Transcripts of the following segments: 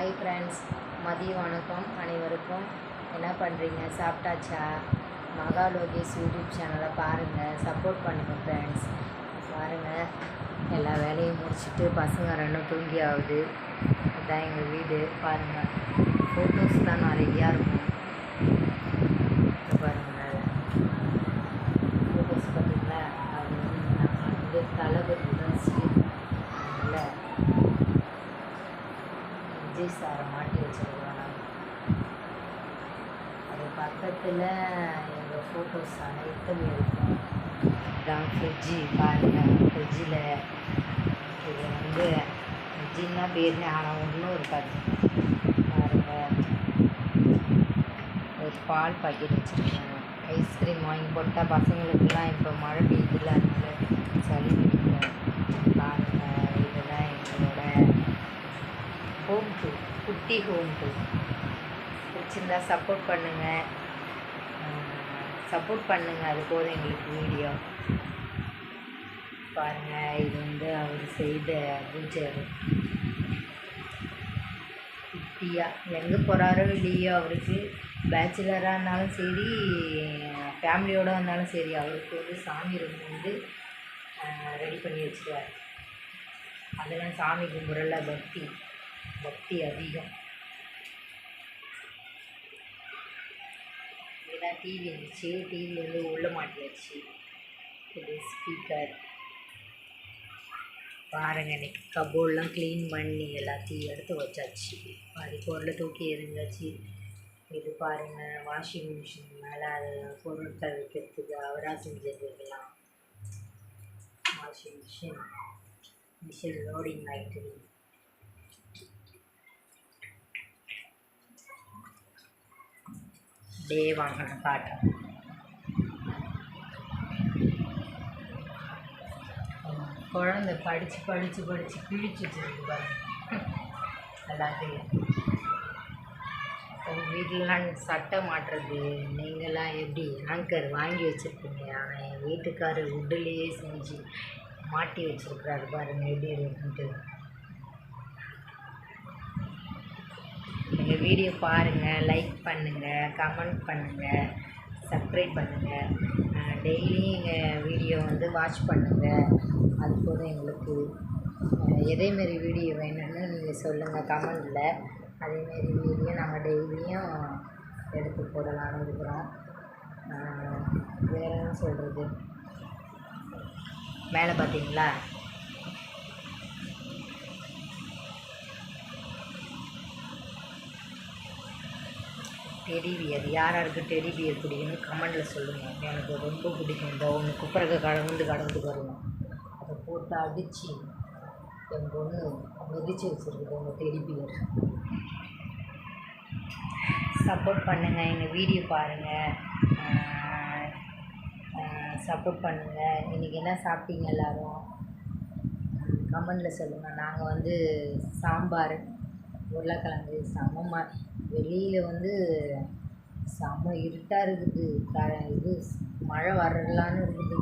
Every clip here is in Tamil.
ஹாய் ஃப்ரெண்ட்ஸ், மதிய வணக்கம் அனைவருக்கும். என்ன பண்ணுறீங்க? சாப்பிட்டாச்சா? மகா லோகேஷ் யூடியூப் சேனலை பாருங்கள், சப்போர்ட் பண்ணுங்கள் ஃப்ரெண்ட்ஸ். பாருங்கள், எல்லா வேலையும் முடிச்சுட்டு பசங்க ரெண்டும் தூங்கி ஆகுது. இதுதான் எங்கள் வீடு. பாருங்கள், ஃபோட்டோஸ் தான் நிறையா இருக்கும். பாருங்கள், ஃபோட்டோஸ் பார்த்தீங்களா? அது வந்து தளபதி தான் இல்லை விஜய் சாரை மாட்டி வச்சுருக்கோம். அது பக்கத்தில் எங்கள் ஃபோட்டோஸ் அனைத்தும் இருக்கும். இதுதான் ஃப்ரிட்ஜி. பாருங்கள், ஃப்ரிட்ஜில் இது வந்து ஃப்ரிட்ஜின்னா பேர், ஆனால் ஒன்றும் இருக்காது. பாருங்கள், ஒரு பால் பாக்கெட் வச்சுருக்கேன். ஐஸ்கிரீம் வாங்கி போட்டால் பசங்களுக்கெல்லாம் இப்போ மழை பெய்யுதுல, அதனால சளி பிடிக்கும். பாருங்கள், இதெல்லாம் எங்களோட ஹோம் டூர், குட்டி ஹோம் டூர். பிடிச்சிருந்தா சப்போர்ட் பண்ணுங்கள், அது போதும் எங்களுக்கு வீடியோ. பாருங்கள், இது வந்து அவர் செய்த பூஜை. குட்டியாக எங்கே போகிறாரோ இல்லையோ, அவருக்கு பேச்சுலராக இருந்தாலும் சரி, ஃபேமிலியோடு இருந்தாலும் சரி, அவருக்கு வந்து சாமி ரூம் வந்து ரெடி பண்ணி வச்சுருவார். அதெல்லாம் சாமி கும்பிட்றல பக்தி அதிகம். இதெல்லாம் டிவி இருந்துச்சு, டிவி வந்து உள்ளே மாட்டியாச்சு. இது ஸ்பீக்கர். பாருங்கள், இன்றைக்கி கபோர்டெலாம் க்ளீன் பண்ணி எல்லாத்தையும் எடுத்து வச்சாச்சு. பாதி பொருளை தூக்கி எறிஞ்சாச்சு. இது பாருங்கள், வாஷிங் மிஷின் மேலே அது பொருட்கள் வைக்கிறதுக்கு அவராக செஞ்சது. இதெல்லாம் வாஷிங் மிஷின் லோடிங் ஆகிட்டு. டே வாங்கின காட்டன். குழந்தை படித்து கிழிச்சு வச்சுருக்கு பாருங்க. எல்லாத்தையும் உங்கள் வீட்டிலலாம் சட்டை மாட்டுறது நீங்களாம் எப்படி ஆங்கர் வாங்கி வச்சுருப்பீங்க. ஆனால் என் வீட்டுக்காரர் உட்டுலேயே செஞ்சு மாட்டி வச்சுருக்குறாரு. பாருங்கள் எப்படி இருக்குன்ட்டு. எங்கள் வீடியோ பாருங்கள், லைக் பண்ணுங்கள், கமெண்ட் பண்ணுங்கள், சப்ஸ்கிரைப் பண்ணுங்கள். டெய்லியும் எங்கள் வீடியோ வந்து வாட்ச் பண்ணுங்கள். அது போதும் எங்களுக்கு. எதேமாரி வீடியோ வேணும்னு நீங்கள் சொல்லுங்கள் கமெண்டில். அதேமாரி வீடியோ நாங்கள் டெய்லியும் எடுத்து போடலான்னு இருக்கிறோம். வேறு என்ன சொல்கிறது? மேலே பார்த்தீங்களா, டெடிபியர். யாருக்கு டெடிபியர் பிடிக்குன்னு கமெண்டில் சொல்லுங்கள். எனக்கு ரொம்ப பிடிக்கும். இந்த ஒன்று குப்பரக்க கடந்து வருவோம், அதை போட்டு அடித்து என் பொண்ணு மிதித்து வச்சுருக்குது உங்கள் டெடிபியர். சப்போர்ட் பண்ணுங்கள், எங்கள் வீடியோ பாருங்கள், சப்போர்ட் பண்ணுங்கள். இன்றைக்கி என்ன சாப்பிட்டீங்க எல்லோரும் கமெண்டில் சொல்லுங்கள். நாங்கள் வந்து சாம்பார், உருளைக்கிழங்கு. வெளியில் வந்து செம்ம இருட்டாக இருக்குது. இது மழை வரலான்னு இருக்குது.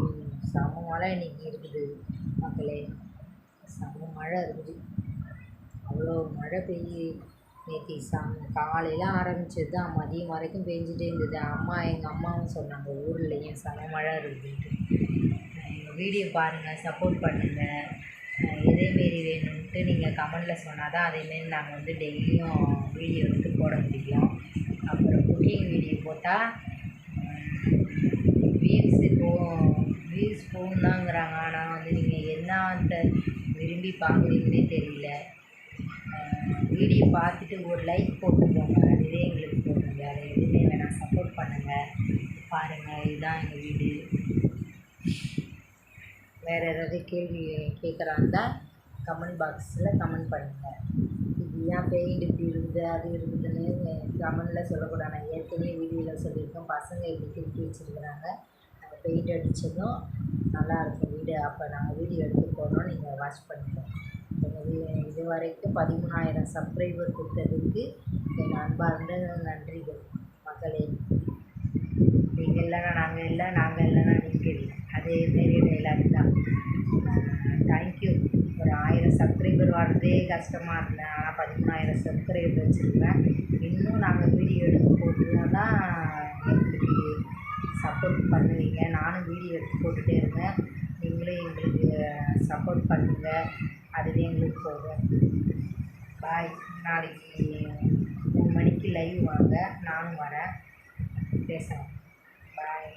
செம்ம மழை இன்றைக்கி இருக்குது மக்களே. செம்ம மழை இருக்குது. அவ்வளோ மழை பெய்யுது. நேற்று காலையில் ஆரம்பிச்சது தான், மதியம் வரைக்கும் பெஞ்சிட்டே இருந்தது. எங்கள் அம்மாவும் சொன்னாங்க ஊர்லேயும் செம்ம மழை இருக்குதுன்ட்டு. எங்கள் வீடியோ பாருங்கள், சப்போர்ட் பண்ணுங்கள். இதேமாரி வேணும்ன்ட்டு நீங்கள் கமெண்டில் சொன்னால் தான் அதேமாரி நாங்கள் வந்து டெய்லியும் வீடியோ எடுத்து போட முடியும். அப்புறம் குக்கிங் வீடியோ போட்டால் வியூஸ் போகுந்தாங்கிறாங்க. ஆனால் வந்து நீங்கள் என்னத்தை விரும்பி பார்க்குறீங்கன்னே தெரியல. வீடியோ பார்த்துட்டு ஒரு லைக் போட்டுக்கோங்க, அதுவே எங்களுக்கு போடுங்க. வேறு எதுவுமே வேணாம், சப்போர்ட் பண்ணுங்கள். பாருங்கள், இதுதான் எங்கள் வீடு. வேறு ஏதாவது கேள்வி கேட்குறாந்தா கமெண்ட் பாக்ஸில் கமெண்ட் பண்ணுங்கள். இது ஏன் பெயிண்ட் இப்படி இருக்குது அது இருக்குதுன்னு கமெண்டில் சொல்லக்கூடாது. நான் ஏற்கனவே வீடியோவில் சொல்லியிருக்கேன். பசங்க இப்படி திருப்பி வச்சுருக்குறாங்க. நாங்கள் பெயிண்ட் அடித்ததும் நல்லாயிருக்கும் வீடு. அப்போ நாங்கள் வீடியோ எடுத்து போடுறோம், நீங்கள் வாட்ச் பண்ணுங்கள். இது வரைக்கும் 13,000 சப்ஸ்கிரைபர் கொடுத்ததுக்கு என் அன்பார்ந்த நன்றிகள் மக்களே. நீங்கள் இல்லைன்னா நாங்கள் இல்லைன்னா நீங்கள் இல்லை. அதேமாரி டைலாக் தான். தேங்க்யூ. ஒரு 1000 சப்ஸ்கிரைபர் வர்றதே கஷ்டமாக இருந்தேன். ஆனால் 13,000 சப்ஸ்கிரைபர் வச்சுருக்கேன். இன்னும் நாங்கள் வீடியோ எடுத்து போட்டுருந்தோன்னா எங்களுக்கு சப்போர்ட் பண்ணுவீங்க. நானும் வீடியோ எடுத்து போட்டுகிட்டே இருந்தேன். நீங்களே எங்களுக்கு சப்போர்ட் பண்ணுங்கள். அதுவே எங்களுக்கு போதும். பாய். நாளைக்கு 3 மணிக்கு லைவ் வாங்க, நானும் வரேன், பேசலாம். பாய்.